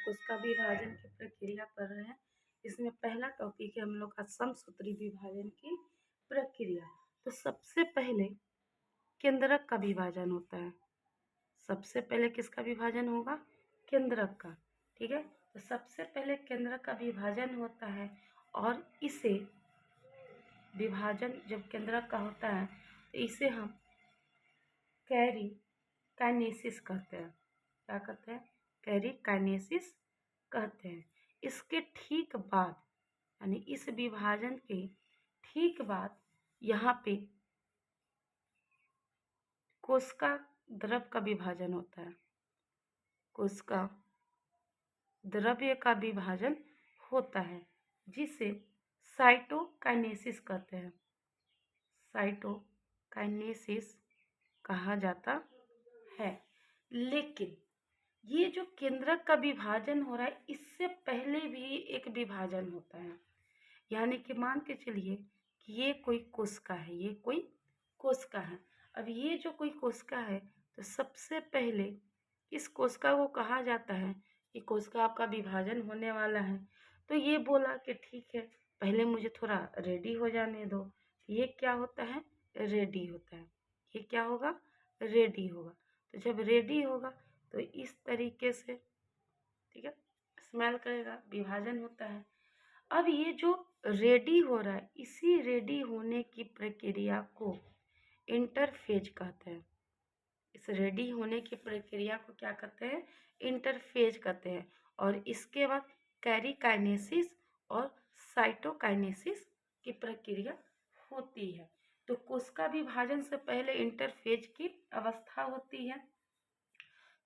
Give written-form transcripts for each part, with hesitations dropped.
कोशिका विभाजन की प्रक्रिया पढ़ रहे हैं। इसमें पहला टॉपिक है हम लोग का समसूत्री विभाजन की प्रक्रिया। तो सबसे पहले केंद्रक का विभाजन होता है। सबसे पहले किसका विभाजन होगा? केंद्रक का। ठीक है, तो सबसे पहले केंद्रक का विभाजन होता है और इसे विभाजन जब केंद्रक का होता है तो इसे हम कैरी काइनेसिस कहते हैं। क्या कहते हैं? कैरी काइनेसिस कहते हैं। इसके ठीक बाद यानी इस विभाजन के ठीक बाद यहाँ पे कोशिका द्रव का विभाजन होता है। कोशिका द्रव्य का विभाजन होता है जिसे साइटोकाइनेसिस कहते हैं। साइटोकाइनेसिस कहा जाता है। लेकिन ये जो केंद्रक का विभाजन हो रहा है इससे पहले भी एक विभाजन होता है। यानी कि मान के चलिए कि ये कोई कोशिका है, ये कोई कोशिका है। अब ये जो कोई कोशिका है तो सबसे पहले इस कोशिका को कहा जाता है कि कोशिका आपका विभाजन होने वाला है। तो ये बोला कि ठीक है, पहले मुझे थोड़ा रेडी हो जाने दो। ये क्या होता है? रेडी होता है। ये क्या होगा? रेडी होगा। तो जब रेडी होगा तो इस तरीके से, ठीक है, स्मेल करेगा, विभाजन होता है। अब ये जो रेडी हो रहा है इसी रेडी होने की प्रक्रिया को इंटरफेज कहते हैं। इस रेडी होने की प्रक्रिया को क्या कहते हैं? इंटरफेज कहते हैं। और इसके बाद कैरीकाइनेसिस और साइटोकाइनेसिस की प्रक्रिया होती है। तो कोशिका विभाजन से पहले इंटरफेज की अवस्था होती है।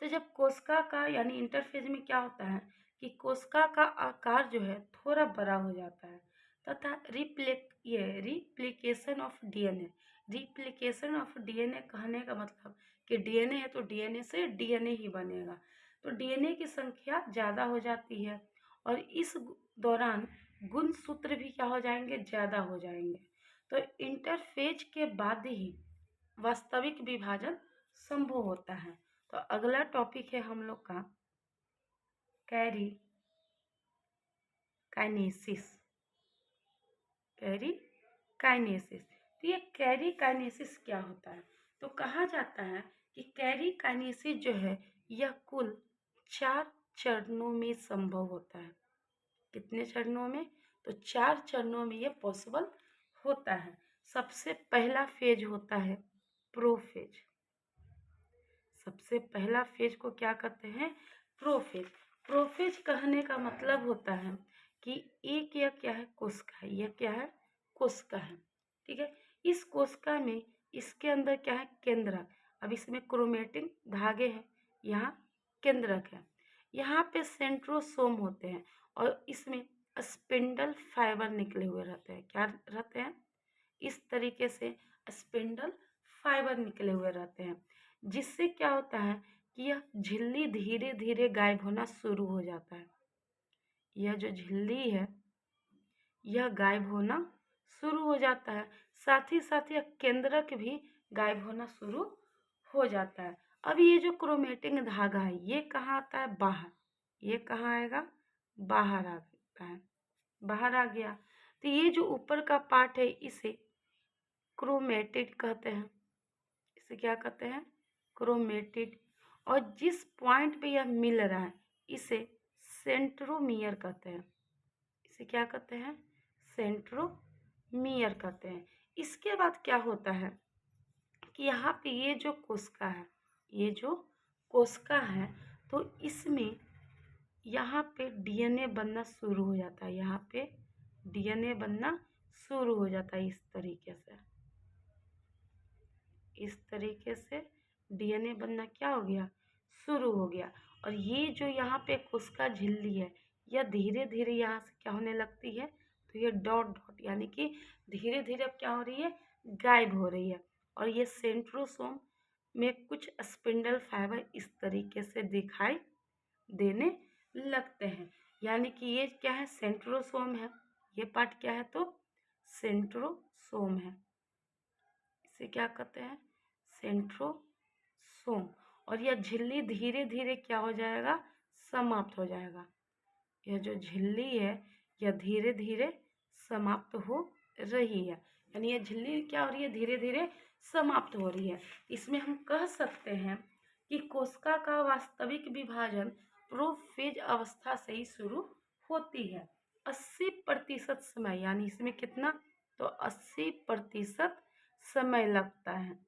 तो जब कोशिका का यानी इंटरफेज में क्या होता है कि कोशिका का आकार जो है थोड़ा बड़ा हो जाता है तथा replication of DNA. Replication of DNA कहने का मतलब कि डीएनए है तो डीएनए से डीएनए ही बनेगा। तो डीएनए की संख्या ज़्यादा हो जाती है और इस दौरान गुणसूत्र भी क्या हो जाएंगे? ज़्यादा हो जाएंगे। तो इंटरफेज के बाद ही वास्तविक विभाजन संभव होता है। तो अगला टॉपिक है हम लोग का कैरी काइनेसिस। Carry kinesis. तो ये कैरी काइनेसिस क्या होता है? तो कहा जाता है कि कैरी काइनेसिस जो है यह कुल 4 चरणों में संभव होता है। कितने चरणों में? तो 4 चरणों में ये पॉसिबल होता है। सबसे पहला फेज होता है प्रोफेज। सबसे पहला फेज को क्या कहते हैं? प्रोफेज। प्रोफेज कहने का मतलब होता है कि एक यह क्या है? कोशिका है। यह क्या है? कोशिका है। ठीक है, इस कोशिका में इसके अंदर क्या है? केंद्रक। अब इसमें क्रोमेटिन धागे हैं, यहाँ केंद्रक है। यहाँ पे सेंट्रोसोम होते हैं और इसमें स्पिंडल फाइबर निकले हुए रहते हैं। क्या रहते हैं? इस तरीके से स्पिंडल फाइबर निकले हुए रहते हैं, जिससे क्या होता है कि यह झिल्ली धीरे धीरे गायब होना शुरू हो जाता है। यह जो झिल्ली है यह गायब होना शुरू हो जाता है। साथ ही साथ यह केंद्रक भी गायब होना शुरू हो जाता है। अब ये जो क्रोमेटिन धागा है ये कहाँ आता है? बाहर। ये कहाँ आएगा? बाहर आता है। बाहर आ गया तो ये जो ऊपर का पार्ट है इसे क्रोमेटिड कहते हैं। इसे क्या कहते हैं? क्रोमेटिड। और जिस पॉइंट पे यह मिल रहा है इसे सेंट्रोमियर कहते हैं। इसे क्या कहते हैं? सेंट्रोमियर कहते हैं। इसके बाद क्या होता है कि यहाँ पे ये जो कोशिका है, ये जो कोशिका है तो इसमें यहाँ पे डीएनए बनना शुरू हो जाता है। यहाँ पे डीएनए बनना शुरू हो जाता है। इस तरीके से डीएनए बनना क्या हो गया? शुरू हो गया। और ये जो यहाँ पे कोशिका झिल्ली है यह धीरे धीरे यहाँ से क्या होने लगती है? तो ये डॉट डॉट यानी कि धीरे धीरे अब क्या हो रही है? गायब हो रही है। और ये सेंट्रोसोम में कुछ स्पिंडल फाइबर इस तरीके से दिखाई देने लगते हैं। यानी कि ये क्या है? सेंट्रोसोम है। ये पार्ट क्या है? तो सेंट्रोसोम है। इसे क्या कहते हैं? सेंट्रोसोम। और यह झिल्ली धीरे धीरे क्या हो जाएगा? समाप्त हो जाएगा। यह जो झिल्ली है यह धीरे धीरे समाप्त हो रही है, यानी यह झिल्ली क्या हो रही है, धीरे धीरे समाप्त हो रही है। इसमें हम कह सकते हैं कि कोशिका का वास्तविक विभाजन प्रोफेज अवस्था से ही शुरू होती है। 80% समय, यानी इसमें कितना, तो 80% समय लगता है,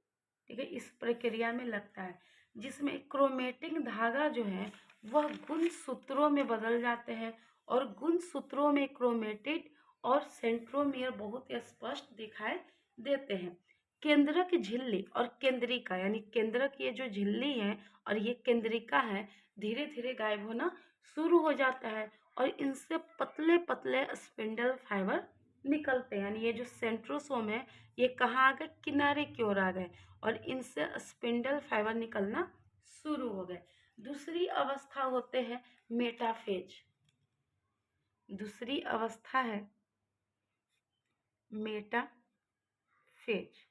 ठीक है, इस प्रक्रिया में लगता है, जिसमें क्रोमेटिन धागा जो है वह गुणसूत्रों में बदल जाते हैं और गुणसूत्रों में क्रोमेटिड और सेंट्रोमियर बहुत स्पष्ट दिखाई देते हैं। केंद्रक झिल्ली और केंद्रिका, यानी केंद्रक ये जो झिल्ली है और ये केंद्रिका है, धीरे धीरे गायब होना शुरू हो जाता है और इनसे पतले पतले स्पिंडल फाइबर निकलते हैं। यानी ये जो सेंट्रोसोम है ये कहाँ आ गए, किनारे की ओर आ गए और इनसे स्पिंडल फाइबर निकलना शुरू हो गए। दूसरी अवस्था होते हैं मेटाफेज। दूसरी अवस्था है मेटाफेज।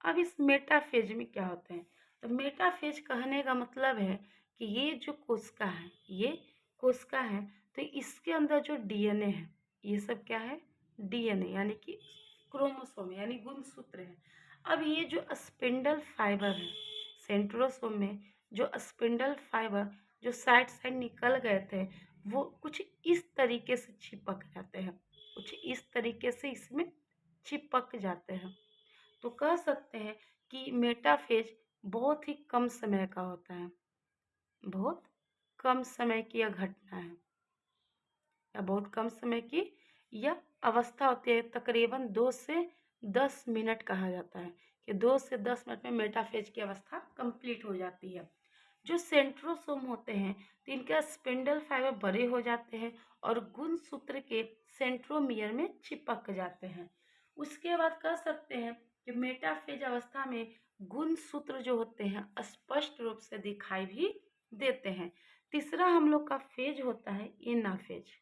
अब इस मेटाफेज में क्या होते हैं, तो मेटाफेज कहने का मतलब है कि ये जो कोशिका है, ये कोशिका है, तो इसके अंदर जो डीएनए है, ये सब क्या है, डीएनए यानी कि क्रोमोसोम यानी गुणसूत्र है। अब ये जो स्पिंडल फाइबर है सेंट्रोसोम में, जो स्पिंडल फाइबर जो साइड साइड निकल गए थे वो कुछ इस तरीके से चिपक जाते हैं, कुछ इस तरीके से इसमें चिपक जाते हैं। तो कह सकते हैं कि मेटाफेज बहुत ही कम समय का होता है, बहुत कम समय की यह घटना है या बहुत कम समय की यह अवस्था होती है। तकरीबन 2 से 10 मिनट कहा जाता है कि 2 से 10 मिनट में मेटाफेज की अवस्था कंप्लीट हो जाती है। जो सेंट्रोसोम होते हैं तो इनके स्पिंडल फाइबर बड़े हो जाते हैं और गुणसूत्र के सेंट्रोमियर में चिपक जाते हैं। उसके बाद कह सकते हैं कि मेटाफेज अवस्था में गुणसूत्र जो होते हैं स्पष्ट रूप से दिखाई भी देते हैं। तीसरा हम लोग का फेज होता है एनाफेज।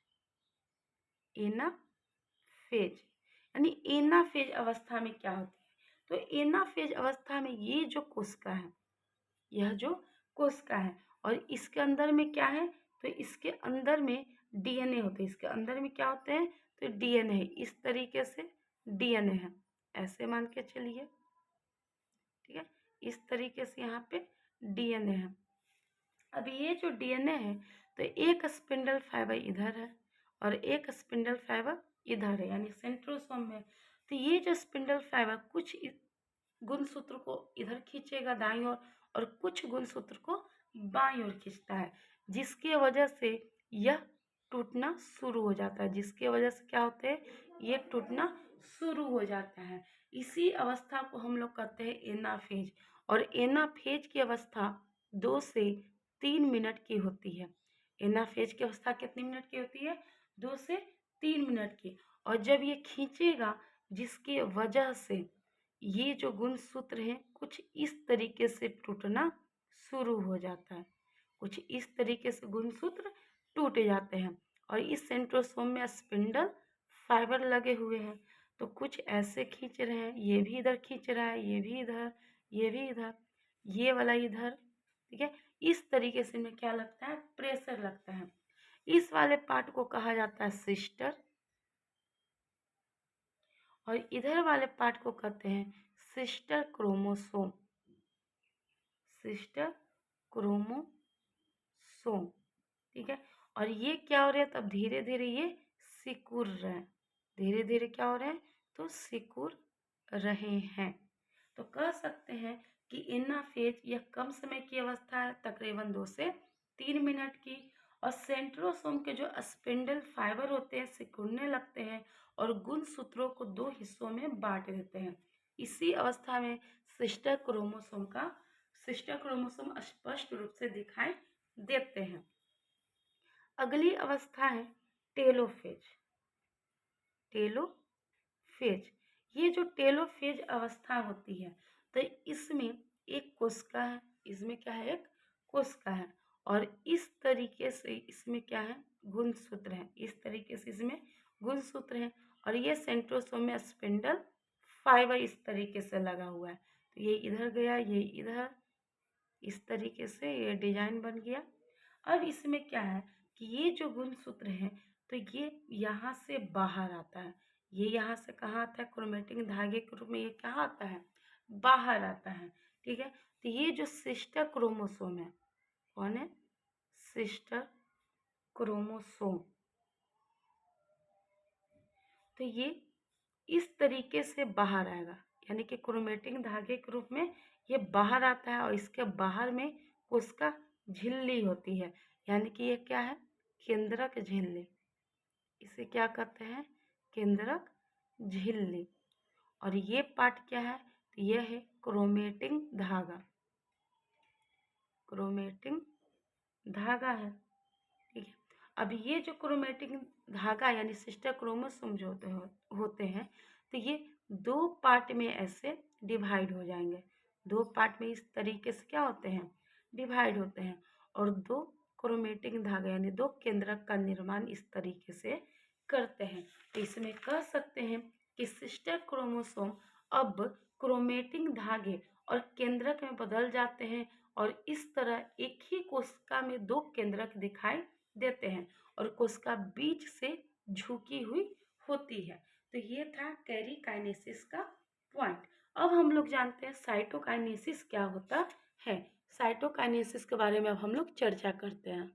एनाफेज यानी एनाफेज अवस्था में क्या होती है, तो एनाफेज अवस्था में ये जो कोशिका है, यह जो कोशिका है और इसके अंदर में क्या है, तो इसके अंदर में डीएनए होते हैं। इसके अंदर में क्या होते हैं, तो डीएनए है, इस तरीके से डीएनए है, ऐसे मान के चलिए, ठीक है, इस तरीके से यहाँ पे डीएनए है। अब ये जो डीएनए है तो एक स्पिंडल फाइबर इधर है और एक स्पिंडल फाइबर इधर है, यानी सेंट्रोसोम में। तो ये जो स्पिंडल फाइबर कुछ गुणसूत्र को इधर खींचेगा दाईं ओर और कुछ गुणसूत्र को बाईं ओर खींचता है, जिसकी वजह से यह टूटना शुरू हो जाता है। जिसकी वजह से क्या होते हैं, ये टूटना शुरू हो जाता है। इसी अवस्था को हम लोग कहते हैं एनाफेज और एनाफेज की अवस्था 2 से 3 मिनट की होती है। एनाफेज की अवस्था कितने मिनट की होती है, 2 से 3 मिनट की। और जब ये खींचेगा जिसकी वजह से ये जो गुणसूत्र हैं कुछ इस तरीके से टूटना शुरू हो जाता है, कुछ इस तरीके से गुणसूत्र टूट जाते हैं और इस सेंट्रोसोम में स्पिंडल फाइबर लगे हुए हैं। तो कुछ ऐसे खींच रहे हैं, ये भी इधर खींच रहा है, ये भी इधर, ये भी इधर, ये वाला इधर, ठीक है। इस तरीके से में क्या लगता है, प्रेशर लगता है। इस वाले पार्ट को कहा जाता है सिस्टर और इधर वाले पार्ट को कहते हैं सिस्टर क्रोमोसोम। सिस्टर क्रोमोसोम, ठीक है। और ये क्या हो रहा है, तब धीरे धीरे ये सिकुड़ रहे हैं, धीरे धीरे क्या हो रहे हैं, तो सिकुड़ रहे हैं। तो कह सकते हैं कि एनाफेज यह कम समय की अवस्था है, तकरीबन 2 से 3 मिनट की। और सेंट्रोसोम के जो स्पिंडल फाइबर होते हैं सिकुड़ने लगते हैं और गुणसूत्रों को 2 हिस्सों में बांट देते हैं। इसी अवस्था में सिस्टर क्रोमोसोम स्पष्ट रूप से दिखाई देते हैं। अगली अवस्था है टेलोफेज। टेलोफेज, ये जो टेलोफेज अवस्था होती है तो इसमें एक कोशिका है, इसमें क्या है, एक कोशिका है और इस तरीके से इसमें क्या है, गुणसूत्र है, इस तरीके से इसमें गुणसूत्र है और ये सेंट्रोसोम में स्पिंडल फाइबर इस तरीके से लगा हुआ है। तो ये इधर गया, ये इधर, इस तरीके से ये डिजाइन बन गया। अब इसमें क्या है कि ये जो गुणसूत्र है तो ये यहाँ से बाहर आता है, ये यहाँ से कहाँ आता है, क्रोमेटिन धागे के रूप में ये कहाँ आता है, बाहर आता है। ठीक है, तो ये जो सिस्टर क्रोमोसोम है, कौन है, सिस्टर क्रोमोसोम, तो ये इस तरीके से बाहर आएगा, यानी कि क्रोमेटिन धागे के रूप में ये बाहर आता है और इसके बाहर में कोशिका झिल्ली होती है, यानी कि ये क्या है, केंद्रक झिल्ली, इसे क्या कहते हैं, केंद्रक झिल्ली। और ये पार्ट क्या है, तो यह है क्रोमेटिन धागा, क्रोमेटिन धागा है। ठीक है, अब ये जो क्रोमेटिन धागा यानी सिस्टर क्रोमोसोम जो होते हैं तो ये दो पार्ट में ऐसे डिवाइड हो जाएंगे, दो पार्ट में इस तरीके से क्या होते हैं, डिवाइड होते हैं, और दो क्रोमेटिन धागा यानी दो केंद्रक का निर्माण इस तरीके से करते हैं। तो इसमें कह सकते हैं कि सिस्टर क्रोमोसोम अब क्रोमेटिन धागे और केंद्रक में बदल जाते हैं और इस तरह एक ही कोशिका में दो केंद्रक दिखाई देते हैं और कोशिका बीच से झुकी हुई होती है। तो ये था कैरीकाइनेसिस का पॉइंट। अब हम लोग जानते हैं साइटोकाइनेसिस क्या होता है। साइटोकाइनेसिस के बारे में अब हम लोग चर्चा करते हैं।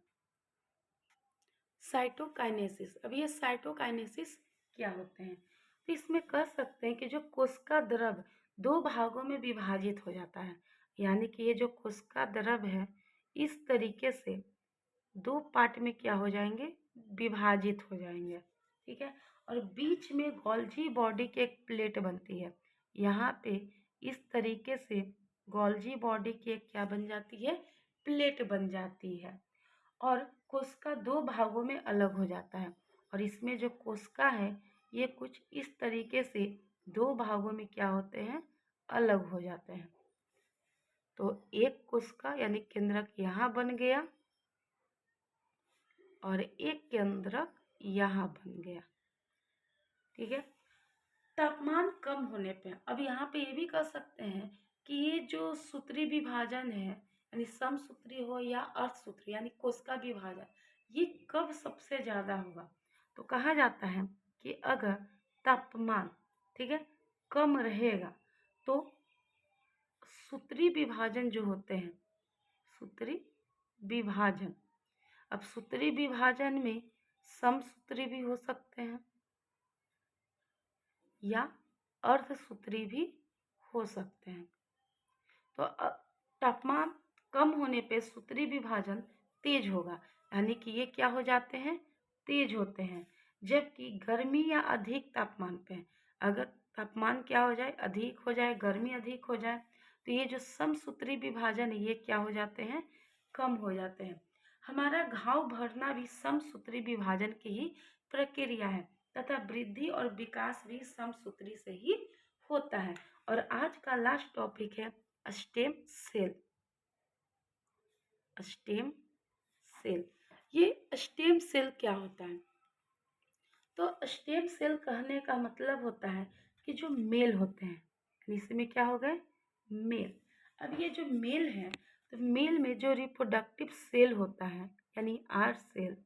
साइटोकाइनेसिस, अब ये साइटोकाइनेसिस क्या होते हैं, तो इसमें कह सकते हैं कि जो कोशिका द्रव दो भागों में विभाजित हो जाता है, यानी कि ये जो कोशिका द्रव है इस तरीके से दो पार्ट में क्या हो जाएंगे, विभाजित हो जाएंगे। ठीक है, और बीच में गोल्जी बॉडी की एक प्लेट बनती है, यहाँ पे इस तरीके से गोल्जी बॉडी की एक क्या बन जाती है, प्लेट बन जाती है, और कोशिका दो भागों में अलग हो जाता है, और इसमें जो कोशिका है ये कुछ इस तरीके से दो भागों में क्या होते हैं, अलग हो जाते हैं। तो एक कोशिका यानी केंद्रक यहाँ बन गया और एक केंद्रक यहाँ बन गया। ठीक है, तापमान कम होने पे अब यहाँ पे ये भी कह सकते हैं कि ये जो सूत्री विभाजन है यानी समसूत्री हो या अर्धसूत्री यानी कोशिका विभाजन, ये कब सबसे ज़्यादा होगा, तो कहा जाता है कि अगर तापमान, ठीक है, कम रहेगा तो सूत्री विभाजन जो होते हैं, सूत्री विभाजन, अब सूत्री विभाजन में समसूत्री भी हो सकते हैं या अर्धसूत्री भी हो सकते हैं। तो तापमान कम होने पे सूत्री विभाजन तेज होगा, यानी कि ये क्या हो जाते हैं, तेज होते हैं। जबकि गर्मी या अधिक तापमान पे अगर तापमान क्या हो जाए, अधिक हो जाए, गर्मी अधिक हो जाए, तो ये जो समसूत्री विभाजन है ये क्या हो जाते हैं, कम हो जाते हैं। हमारा घाव भरना भी समसूत्री विभाजन की ही प्रक्रिया है तथा वृद्धि और विकास भी समसूत्री से ही होता है। और आज का लास्ट टॉपिक है स्टेम सेल। स्टेम सेल, ये स्टेम सेल क्या होता है, तो स्टेम सेल कहने का मतलब होता है कि जो मेल होते हैं, इसमें क्या हो गए, मेल। अब ये जो मेल है तो मेल में जो रिप्रोडक्टिव सेल होता है यानी आर सेल,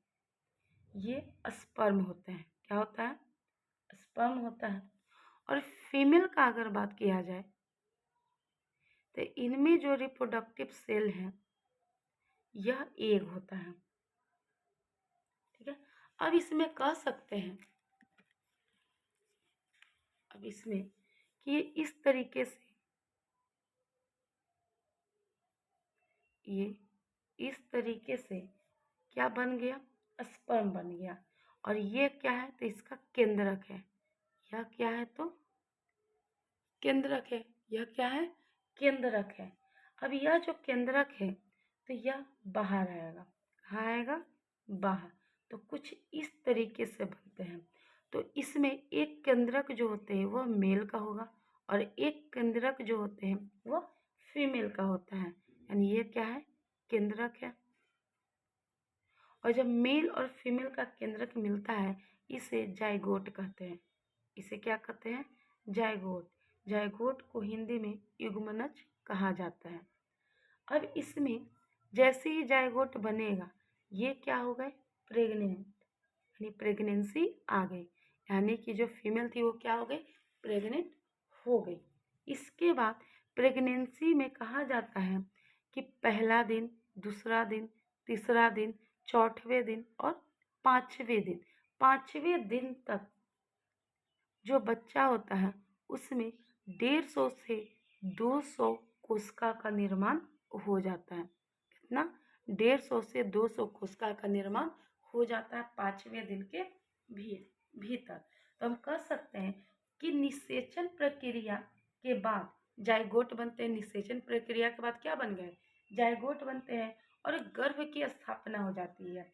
ये स्पर्म होते हैं, क्या होता है, स्पर्म होता है। और फीमेल का अगर बात किया जाए तो इनमें जो रिप्रोडक्टिव सेल है यह एग होता है। ठीक है, अब इसमें कह सकते हैं, अब इसमें कि ये इस तरीके से, ये इस तरीके से क्या बन गया, स्पर्म बन गया, और ये क्या है, तो इसका केंद्रक है, यह क्या है, तो केंद्रक है, यह क्या है, केंद्रक है। अब यह जो केंद्रक है तो यह बाहर आएगा, कहाँ आएगा, बाहर। तो कुछ इस तरीके से बनते हैं। तो इसमें एक केंद्रक जो होते हैं वह मेल का होगा और एक केंद्रक जो होते हैं वह फीमेल का होता है, यानी ये क्या है, केंद्रक है। और जब मेल और फीमेल का केंद्रक मिलता है इसे जाइगोट कहते हैं, इसे क्या कहते हैं, जाइगोट। जाइगोट को हिंदी में युग्मनज कहा जाता है। अब इसमें जैसे ही जाइगोट बनेगा ये क्या हो गए, प्रेग्नेंट, यानी प्रेगनेंसी आ गई, यानी कि जो फीमेल थी वो क्या हो गई, प्रेग्नेंट हो गई। इसके बाद प्रेगनेंसी में कहा जाता है कि पहला दिन, दूसरा दिन, तीसरा दिन, चौथवें दिन और पाँचवें दिन, पाँचवें दिन तक जो बच्चा होता है उसमें 150 से 200 कोशिका का निर्माण हो जाता है। कितना, 150 से 200 कोशिका का निर्माण हो जाता है पाँचवें दिन के भीतर। तो हम कह सकते हैं कि निषेचन प्रक्रिया के बाद जाइगोट बनते हैं। निषेचन प्रक्रिया के बाद क्या बन गए, जाइगोट बनते हैं और गर्भ की स्थापना हो जाती है।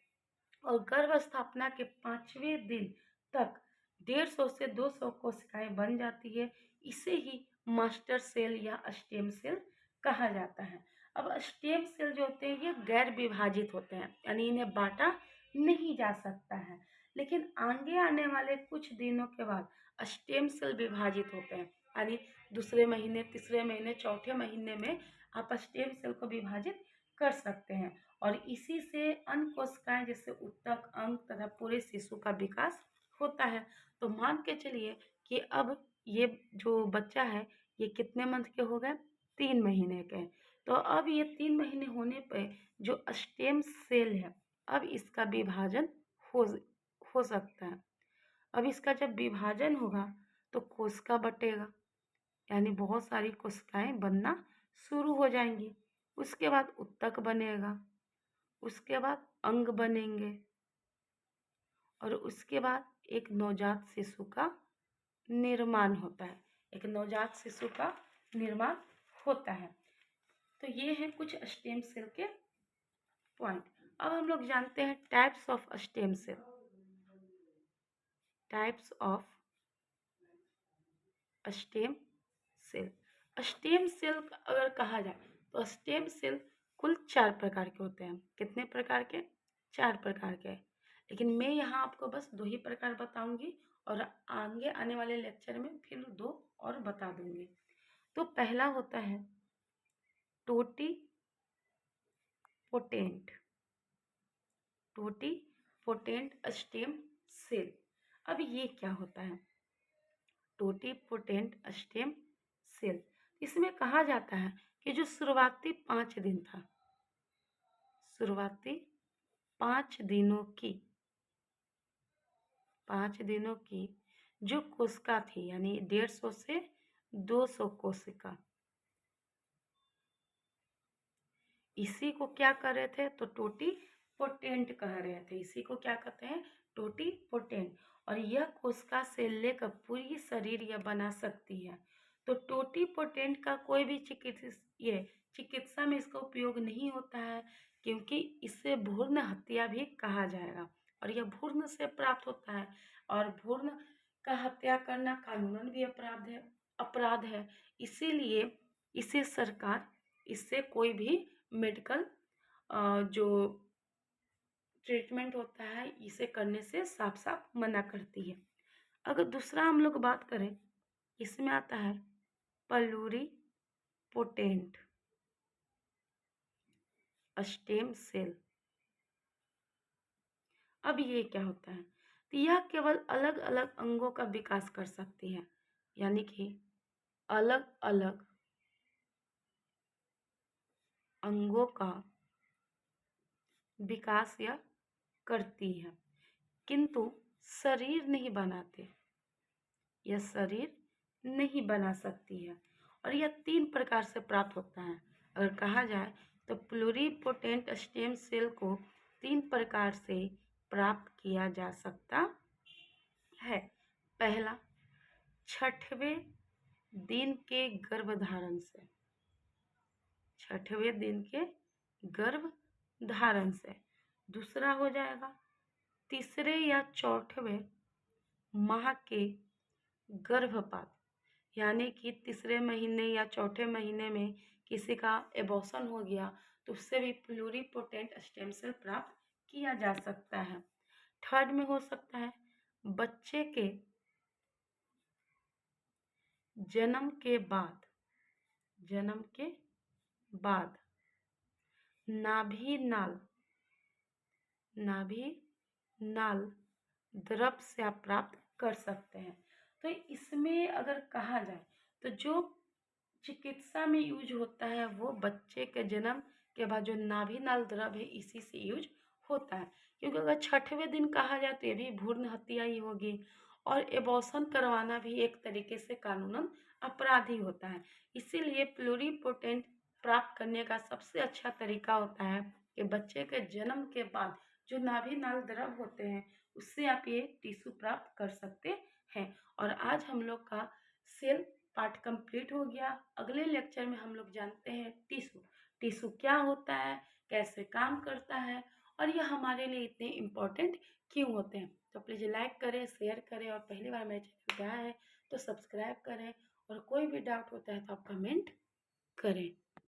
और गर्भ स्थापना के पाँचवें दिन तक 150 से 200 कोशिकाएं बन जाती है। इसे ही मास्टर सेल या स्टेम सेल कहा जाता है। अब स्टेम सेल जो होते हैं ये गैर विभाजित होते हैं, यानी इन्हें बांटा नहीं जा सकता है। लेकिन आगे आने वाले कुछ दिनों के बाद स्टेम सेल विभाजित होते हैं, यानी दूसरे महीने, तीसरे महीने, चौथे महीने में आप स्टेम सेल को विभाजित कर सकते हैं। और इसी से अन्य कोशिकाएं जैसे ऊतक, अंग तथा पूरे शिशु का विकास होता है। तो मान के चलिए कि अब ये जो बच्चा है ये कितने मंथ के हो गए, 3 महीने के। तो अब ये 3 महीने होने पे जो स्टेम सेल है अब इसका विभाजन हो हो सकता है। अब इसका जब विभाजन होगा तो कोशिका बटेगा, यानी बहुत सारी कोशिकाएं बनना शुरू हो जाएंगी। उसके बाद ऊतक बनेगा, उसके बाद अंग बनेंगे और उसके बाद एक नवजात शिशु का निर्माण होता है। एक नवजात शिशु का निर्माण होता है। तो ये हैं कुछ स्टेम सेल के पॉइंट। अब हम लोग जानते हैं types of stem cell. Types of stem cell. Stem cell अगर कहा जाए तो स्टेम सेल कुल 4 प्रकार के होते हैं। कितने प्रकार के, 4 प्रकार के। लेकिन मैं यहाँ आपको बस 2 ही प्रकार बताऊंगी और आगे आने वाले लेक्चर में फिर 2 और बता दूंगी। तो पहला होता है टोटी पोटेंट, टोटी पोटेंट स्टेम सेल। अब ये क्या होता है, टोटी पोटेंट स्टेम सेल। इसमें कहा जाता है कि जो शुरुआती 5 दिन था, शुरुआती 5 दिनों की, 5 दिनों की जो कोशिका थी, यानी 150 से 200 कोशिका, इसी को क्या कर रहे थे, तो टोटी पोटेंट कह रहे थे। इसी को क्या कहते हैं, टोटी पोटेंट। और यह कोशिका से लेकर पूरी शरीर यह बना सकती है। तो टोटी पोटेंट का कोई भी चिकित्सा में इसका उपयोग नहीं होता है, क्योंकि इसे भ्रूण हत्या भी कहा जाएगा और यह भ्रूण से प्राप्त होता है। और भ्रूण का हत्या करना कानूनन भी अपराध है। इसीलिए इसे सरकार, इससे कोई भी मेडिकल जो ट्रीटमेंट होता है इसे करने से साफ साफ मना करती है। अगर दूसरा हम लोग बात करें, इसमें आता है प्लूरी पोटेंट स्टेम सेल। अब ये क्या होता है, तो यह केवल अलग अलग अंगों का विकास कर सकती है, यानी कि अलग अलग अंगों का विकास यह करती है, किंतु शरीर नहीं बनाते, यह शरीर नहीं बना सकती है। और यह 3 प्रकार से प्राप्त होता है। अगर कहा जाए तो प्लूरीपोटेंट स्टेम सेल को 3 प्रकार से प्राप्त किया जा सकता है। पहला, 6वें दिन के गर्भधारण से, 6वें दिन के गर्भधारण से। दूसरा हो जाएगा तीसरे या चौथवें माह के गर्भपात, यानी कि तीसरे महीने या चौथे महीने में किसी का एबॉर्शन हो गया तो उससे भी प्लूरीपोटेंट स्टेम सेल प्राप्त किया जा सकता है। थर्ड में हो सकता है बच्चे के जन्म के बाद, जन्म के बाद नाभि नाल नाभि नाल द्रव से आप प्राप्त कर सकते हैं। तो इसमें अगर कहा जाए तो जो चिकित्सा में यूज होता है वो बच्चे के जन्म के बाद जो नाभि नाल द्रव है इसी से यूज होता है, क्योंकि अगर 6वें दिन कहा जाए तो ये भी भ्रूण हत्या ही होगी, और एबॉर्शन करवाना भी एक तरीके से कानूनन अपराध ही होता है। इसीलिए प्लूरीपोटेंट प्राप्त करने का सबसे अच्छा तरीका होता है कि बच्चे के जन्म के बाद जो नाभि नाल द्रव होते हैं उससे आप ये टिश्यू प्राप्त कर सकते हैं। और आज हम लोग का सेल पार्ट कंप्लीट हो गया। अगले लेक्चर में हम लोग जानते हैं टिश्यू, टिश्यू क्या होता है, कैसे काम करता है, और यह हमारे लिए इतने इम्पोर्टेंट क्यों होते हैं। तो प्लीज़ लाइक करें, शेयर करें, और पहली बार मेरे चैनल पे आए हैं तो सब्सक्राइब करें, और कोई भी डाउट होता है तो आप कमेंट करें।